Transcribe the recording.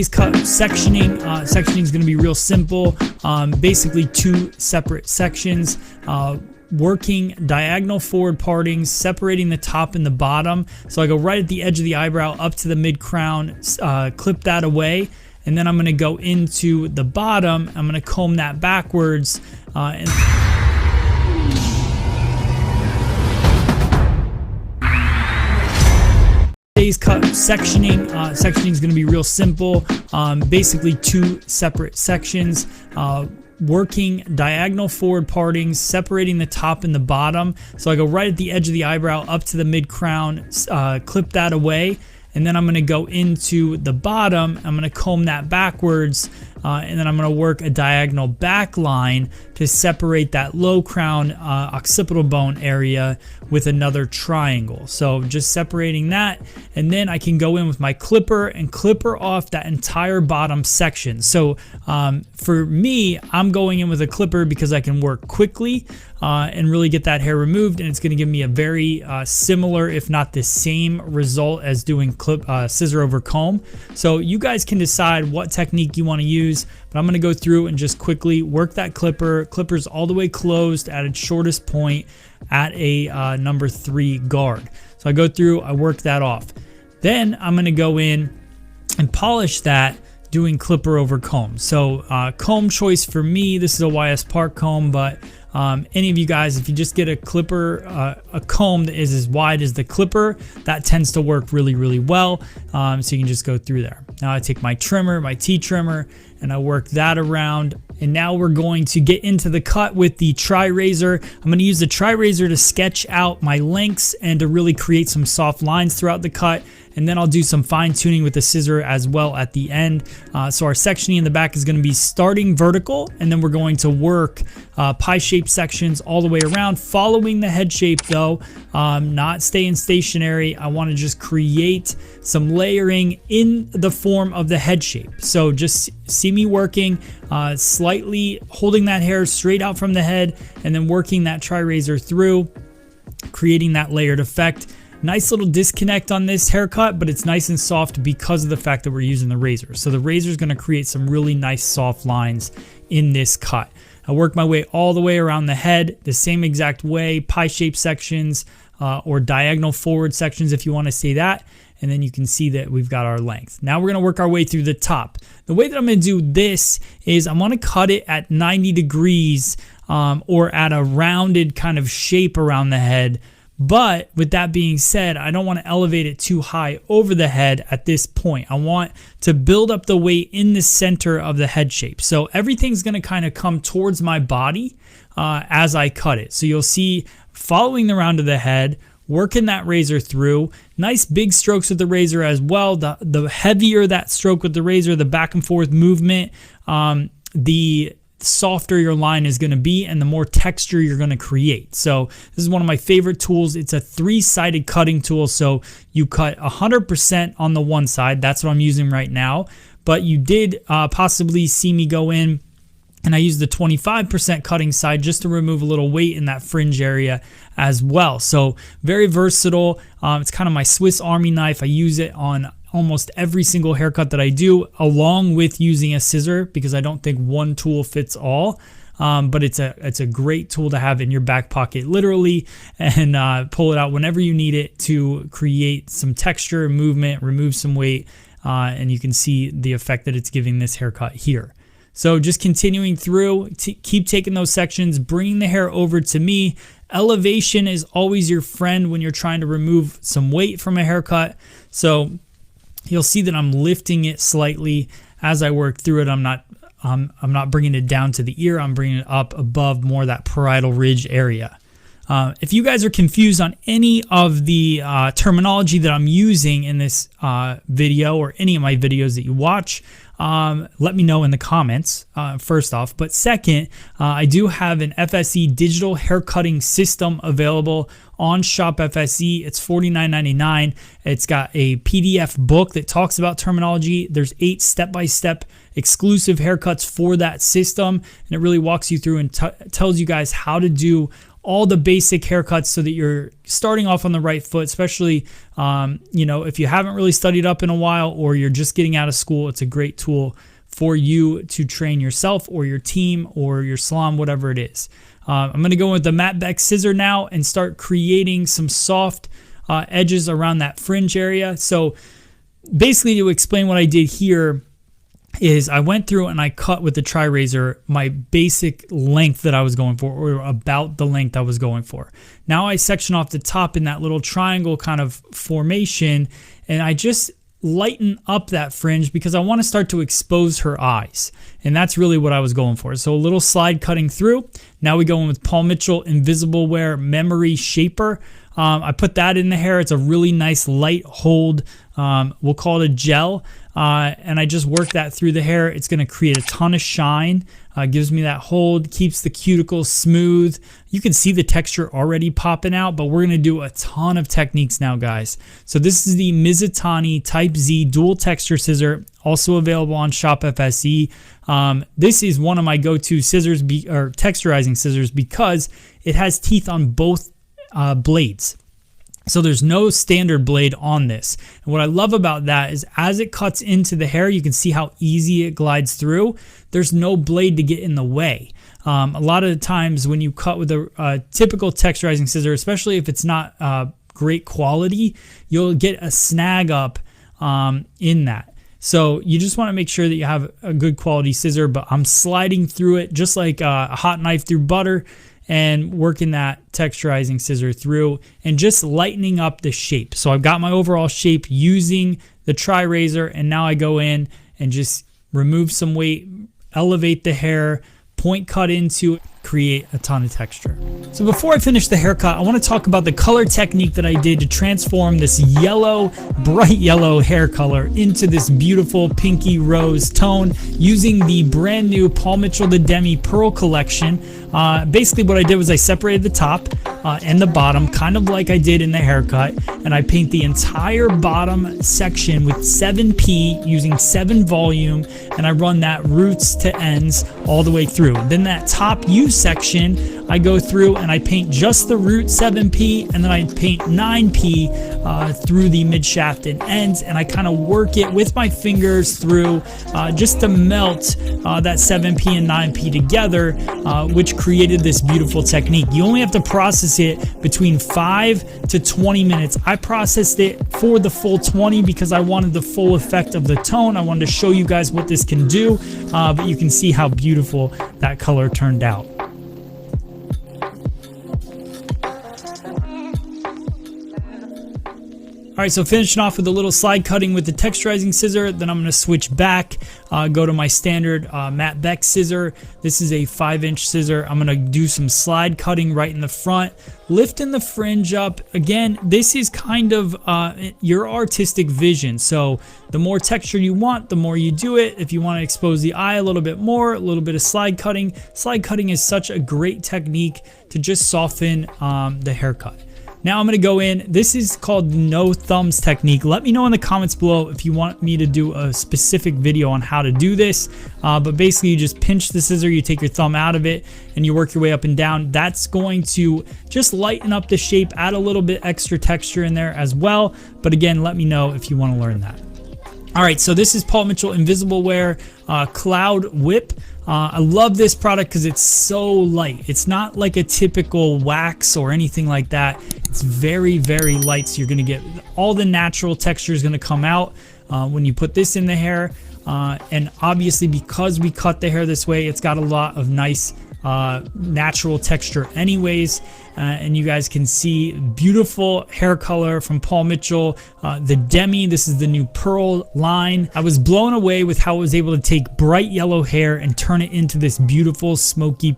Today's cut sectioning. Sectioning is going to be real simple. Basically two separate sections. Working diagonal forward partings, separating the top and the bottom. So I go right at the edge of the eyebrow up to the mid crown, clip that away, and then I'm going to go into the bottom. I'm going to comb that backwards. And today's cut sectioning. Sectioning is going to be real simple. Basically two separate sections. Working diagonal forward partings, separating the top and the bottom. So I go right at the edge of the eyebrow up to the mid crown, clip that away, and then I'm going to go into the bottom. I'm going to comb that backwards, and then I'm going to work a diagonal back line to separate that low crown occipital bone area with another triangle. So just separating that, and then I can go in with my clipper and clipper off that entire bottom section. So for me, I'm going in with a clipper because I can work quickly and really get that hair removed, and it's going to give me a very similar, if not the same result as doing scissor over comb. So you guys can decide what technique you want to use, but I'm going to go through and just quickly work that clipper. Clipper's all the way closed at its shortest point at a number 3 guard. So I go through, I work that off. Then I'm going to go in and polish that doing clipper over comb. So comb choice for me, this is a YS Park comb, but any of you guys, if you just get a clipper, a comb that is as wide as the clipper, that tends to work really, really well. So you can just go through there. Now I take my trimmer, my T-trimmer, and I work that around. And now we're going to get into the cut with the tri-razor. I'm going to use the tri-razor to sketch out my lengths and to really create some soft lines throughout the cut. And then I'll do some fine tuning with the scissor as well at the end. So our sectioning in the back is going to be starting vertical, and then we're going to work pie-shaped sections all the way around, following the head shape though, not staying stationary. I want to just create some layering in the form of the head shape. So just see me working, slightly holding that hair straight out from the head, and then working that tri-razor through, creating that layered effect. Nice little disconnect on this haircut, but it's nice and soft because of the fact that we're using the razor. So the razor is going to create some really nice soft lines in this cut. I work my way all the way around the head, the same exact way, pie-shaped sections or diagonal forward sections if you want to say that. And then you can see that we've got our length. Now we're going to work our way through the top. The way that I'm going to do this is I'm going to cut it at 90 degrees or at a rounded kind of shape around the head. But with that being said, I don't want to elevate it too high over the head at this point. I want to build up the weight in the center of the head shape. So everything's going to kind of come towards my body as I cut it. So you'll see following the round of the head, working that razor through, nice big strokes with the razor as well. The heavier that stroke with the razor, the back and forth movement, the softer your line is going to be and the more texture you're going to create. So this is one of my favorite tools. It's a 3-sided cutting tool. So you cut 100% on the one side. That's what I'm using right now. But you did possibly see me go in and I used the 25% cutting side just to remove a little weight in that fringe area as well. So very versatile. It's kind of my Swiss Army knife. I use it on almost every single haircut that I do, along with using a scissor, because I don't think one tool fits all. But it's a great tool to have in your back pocket, literally, and pull it out whenever you need it to create some texture, movement, remove some weight, and you can see the effect that it's giving this haircut here. So just continuing through, keep taking those sections, bringing the hair over to me. Elevation is always your friend when you're trying to remove some weight from a haircut. So you'll see that I'm lifting it slightly as I work through it. I'm not bringing it down to the ear. I'm bringing it up above more that parietal ridge area. If you guys are confused on any of the terminology that I'm using in this video or any of my videos that you watch, let me know in the comments, first off. But second, I do have an FSE digital hair cutting system available on Shop FSE. It's $49.99. It's got a PDF book that talks about terminology. There's 8 step-by-step exclusive haircuts for that system, and it really walks you through and tells you guys how to do all the basic haircuts so that you're starting off on the right foot, especially if you haven't really studied up in a while or you're just getting out of school. It's a great tool for you to train yourself or your team or your salon, whatever it is. I'm going to go with the Matt Beck scissor now and start creating some soft edges around that fringe area. So basically, to explain what I did here is I went through and I cut with the tri-razor my basic length that I was going for, or about the length I was going for. Now I section off the top in that little triangle kind of formation, and I just lighten up that fringe because I want to start to expose her eyes, and that's really what I was going for. So a little slide cutting through. Now we go in with Paul Mitchell Invisible Wear Memory Shaper. I put that in the hair. It's a really nice light hold. We'll call it a gel. And I just work that through the hair. It's going to create a ton of shine. Gives me that hold, keeps the cuticles smooth. You can see the texture already popping out, but we're going to do a ton of techniques now, guys. So this is the Mizutani Type Z dual texture scissor, also available on Shop FSE. This is one of my go-to scissors, or texturizing scissors, because it has teeth on both blades. So there's no standard blade on this. And what I love about that is as it cuts into the hair, you can see how easy it glides through. There's no blade to get in the way. A lot of the times when you cut with a typical texturizing scissor, especially if it's not great quality, you'll get a snag up in that. So you just want to make sure that you have a good quality scissor, but I'm sliding through it just like a hot knife through butter, and working that texturizing scissor through and just lightening up the shape. So I've got my overall shape using the tri-razor, and now I go in and just remove some weight, elevate the hair, point cut into it, create a ton of texture. So before I finish the haircut, I want to talk about the color technique that I did to transform this yellow, bright yellow hair color into this beautiful pinky rose tone using the brand new Paul Mitchell The Demi Pearl Collection. Basically what I did was I separated the top and the bottom, kind of like I did in the haircut, and I paint the entire bottom section with 7P using 7 volume, and I run that roots to ends all the way through. Then that top U section, I go through and I paint just the root 7P, and then I paint 9P through the mid shaft and ends, and I kind of work it with my fingers through just to melt that 7P and 9P together, which created this beautiful technique. You only have to process it between 5 to 20 minutes. I processed it for the full 20 because I wanted the full effect of the tone. I wanted to show you guys what this can do, but you can see how beautiful that color turned out. All right, so finishing off with a little slide cutting with the texturizing scissor, then I'm going to switch back, go to my standard Matt Beck scissor. This is a 5-inch scissor. I'm going to do some slide cutting right in the front, lifting the fringe up. Again, this is kind of your artistic vision. So the more texture you want, the more you do it. If you want to expose the eye a little bit more, a little bit of slide cutting. Slide cutting is such a great technique to just soften the haircut. Now I'm going to go in. This is called no thumbs technique. Let me know in the comments below if you want me to do a specific video on how to do this. But basically you just pinch the scissor, you take your thumb out of it, and you work your way up and down. That's going to just lighten up the shape, add a little bit extra texture in there as well. But again, let me know if you want to learn that. All right, so this is Paul Mitchell Invisible Wear Cloud Whip. I love this product because it's so light. It's not like a typical wax or anything like that. It's very, very light, so you're going to get all the natural texture is going to come out when you put this in the hair. And obviously, because we cut the hair this way, it's got a lot of nice natural texture anyways. And you guys can see beautiful hair color from Paul Mitchell. The Demi, this is the new Pearl line. I was blown away with how it was able to take bright yellow hair and turn it into this beautiful smoky